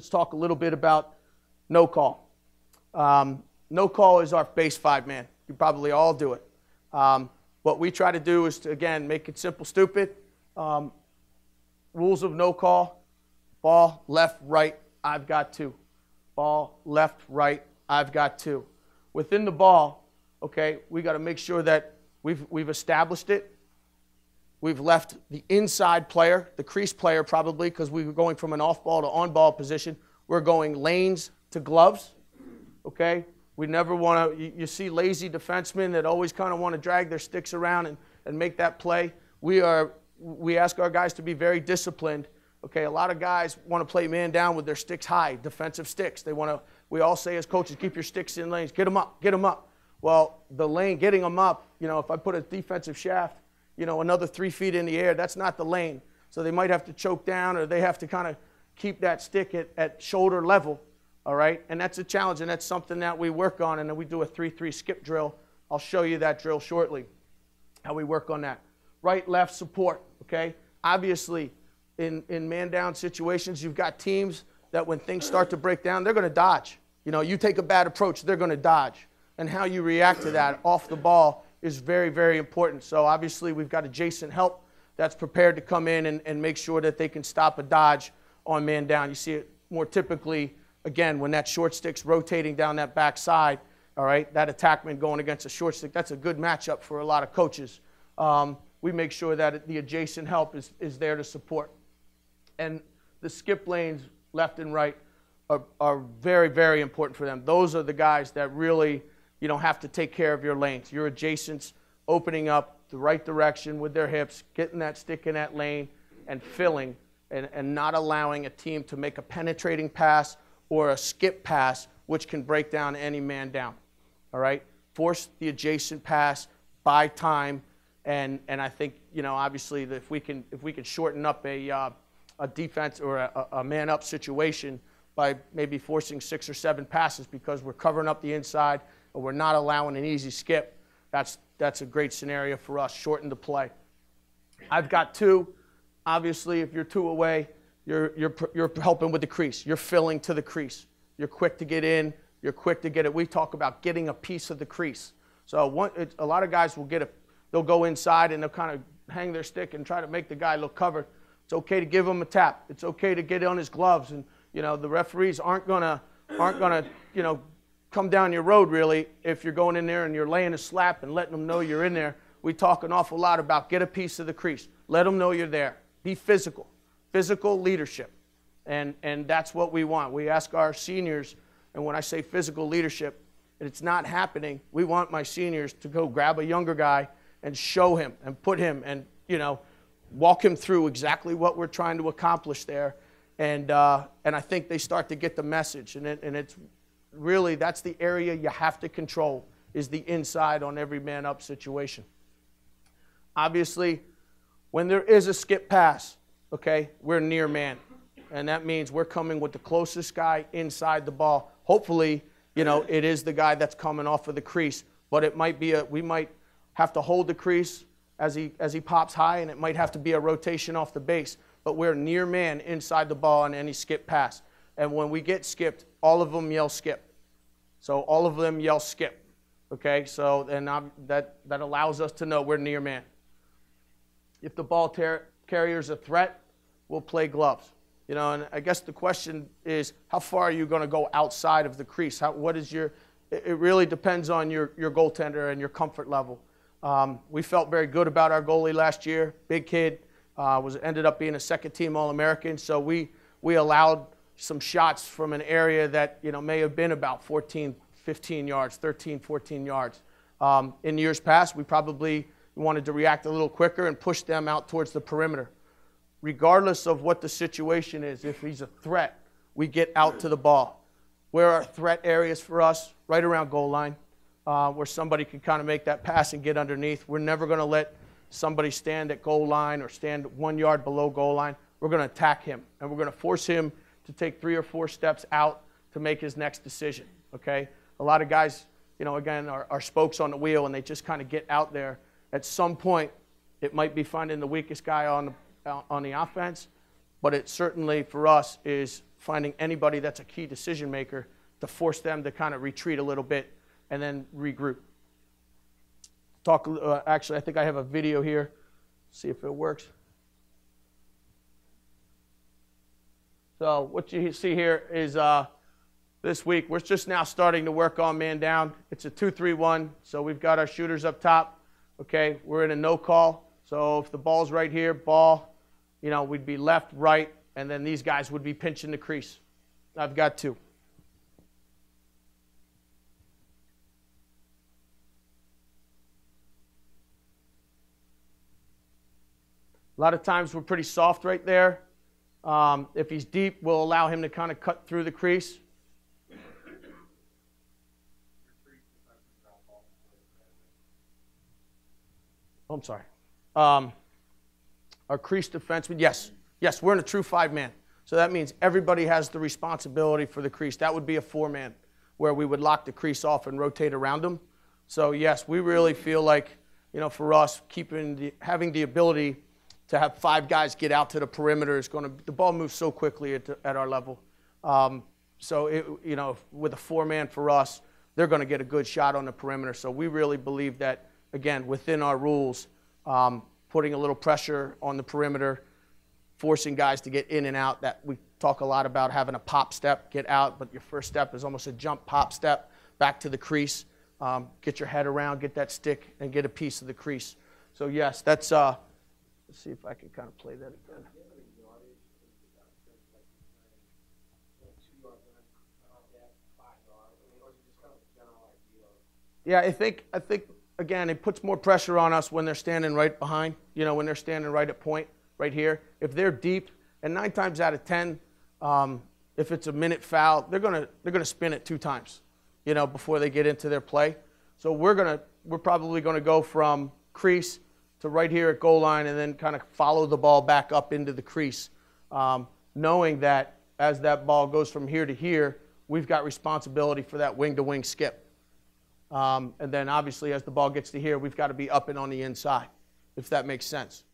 let's talk a little bit about no call. No call is our base 5-man. You probably all do it. What we try to do is to, again, make it simple, stupid. Rules of no call: ball, left, right, I've got 2. Ball, left, right, I've got 2. Within the ball, okay, we got to make sure that we've established it. We've left the inside player, the crease player probably, because we were going from an off-ball to on-ball position. We're going lanes to gloves, okay? We never want to, you see lazy defensemen that always kind of want to drag their sticks around and make that play. We ask our guys to be very disciplined. Okay, a lot of guys want to play man down with their sticks high, defensive sticks. We all say as coaches, keep your sticks in lanes, get them up, get them up. Well, the lane, getting them up, if I put a defensive shaft, another 3 feet in the air, that's not the lane. So they might have to choke down, or they have to kind of keep that stick at shoulder level, all right? And that's a challenge, and that's something that we work on, and then we do a 3-3 skip drill. I'll show you that drill shortly, how we work on that. Right, left, support, okay? Obviously, in man-down situations, you've got teams that when things start to break down, they're going to dodge. You take a bad approach, they're going to dodge. And how you react to that off the ball is very, very important. So obviously, we've got adjacent help that's prepared to come in and make sure that they can stop a dodge on man down. You see it more typically, again, when that short stick's rotating down that back side, all right, that attackman going against a short stick, that's a good matchup for a lot of coaches. We make sure that the adjacent help is there to support. And the skip lanes, left and right, are very, very important for them. Those are the guys that really, have to take care of your lanes. Your adjacents opening up the right direction with their hips, getting that stick in that lane, and filling, and not allowing a team to make a penetrating pass or a skip pass, which can break down any man down. All right? Force the adjacent pass, buy time, and I think, obviously, that if we can shorten up a defense or a man-up situation by maybe forcing 6 or 7 passes because we're covering up the inside or we're not allowing an easy skip, that's a great scenario for us, shorten the play. I've got 2. Obviously, if you're 2 away, you're helping with the crease. You're filling to the crease. You're quick to get in. You're quick to get it. We talk about getting a piece of the crease. So a lot of guys they'll go inside and they'll kind of hang their stick and try to make the guy look covered. It's okay to give him a tap. It's okay to get on his gloves, and the referees aren't gonna come down your road really if you're going in there and you're laying a slap and letting them know you're in there. We talk an awful lot about get a piece of the crease. Let them know you're there. Be physical leadership, and that's what we want. We ask our seniors, and when I say physical leadership, it's not happening. We want my seniors to go grab a younger guy and show him and put him and walk him through exactly what we're trying to accomplish there, and I think they start to get the message, and it's really, that's the area you have to control, is the inside on every man-up situation. Obviously, when there is a skip pass, okay, we're near man, and that means we're coming with the closest guy inside the ball. Hopefully, it is the guy that's coming off of the crease, but it might be we might have to hold the crease as he pops high, and it might have to be a rotation off the base. But we're near man inside the ball on any skip pass. And when we get skipped, all of them yell skip. So all of them yell skip. Okay, so that allows us to know we're near man. If the ball carrier's a threat, we'll play gloves. And I guess the question is, how far are you going to go outside of the crease? It really depends on your goaltender and your comfort level. We felt very good about our goalie last year. Big kid, ended up being a second-team All-American. So we allowed some shots from an area that may have been about 14, 15 yards, 13, 14 yards. In years past, we probably wanted to react a little quicker and push them out towards the perimeter. Regardless of what the situation is, if he's a threat, we get out to the ball. Where are threat areas for us? Right around goal line. Where somebody can kind of make that pass and get underneath. We're never going to let somebody stand at goal line or stand 1 yard below goal line. We're going to attack him, and we're going to force him to take 3 or 4 steps out to make his next decision, okay? A lot of guys, again, are spokes on the wheel, and they just kind of get out there. At some point, it might be finding the weakest guy on the offense, but it certainly for us is finding anybody that's a key decision maker to force them to kind of retreat a little bit and then regroup. Actually, I think I have a video here. See if it works. So what you see here is this week, we're just now starting to work on man down. It's a 2-3-1, so we've got our shooters up top. Okay, we're in a no call. So if the ball's right here, ball, we'd be left, right, and then these guys would be pinching the crease. I've got 2. A lot of times we're pretty soft right there. If he's deep, we'll allow him to kind of cut through the crease. Oh, I'm sorry. Our crease defenseman, yes, we're in a true 5-man. So that means everybody has the responsibility for the crease. That would be a 4-man where we would lock the crease off and rotate around them. So yes, we really feel like, for us, having the ability to have 5 guys get out to the perimeter is the ball moves so quickly at our level. So with a 4-man for us, they're going to get a good shot on the perimeter. So we really believe that, again, within our rules, putting a little pressure on the perimeter, forcing guys to get in and out. That we talk a lot about having a pop step, get out, but your first step is almost a jump pop step back to the crease. Get your head around, get that stick, and get a piece of the crease. So yes, that's. Let's see if I can kind of play that again. Yeah, I think again, it puts more pressure on us when they're standing right behind. When they're standing right at point, right here. If they're deep, and 9 times out of 10, if it's a minute foul, they're gonna spin it 2 times, before they get into their play. So we're probably gonna go from crease to right here at goal line and then kind of follow the ball back up into the crease, knowing that as that ball goes from here to here, we've got responsibility for that wing-to-wing skip. And then obviously as the ball gets to here, we've got to be up and on the inside, if that makes sense.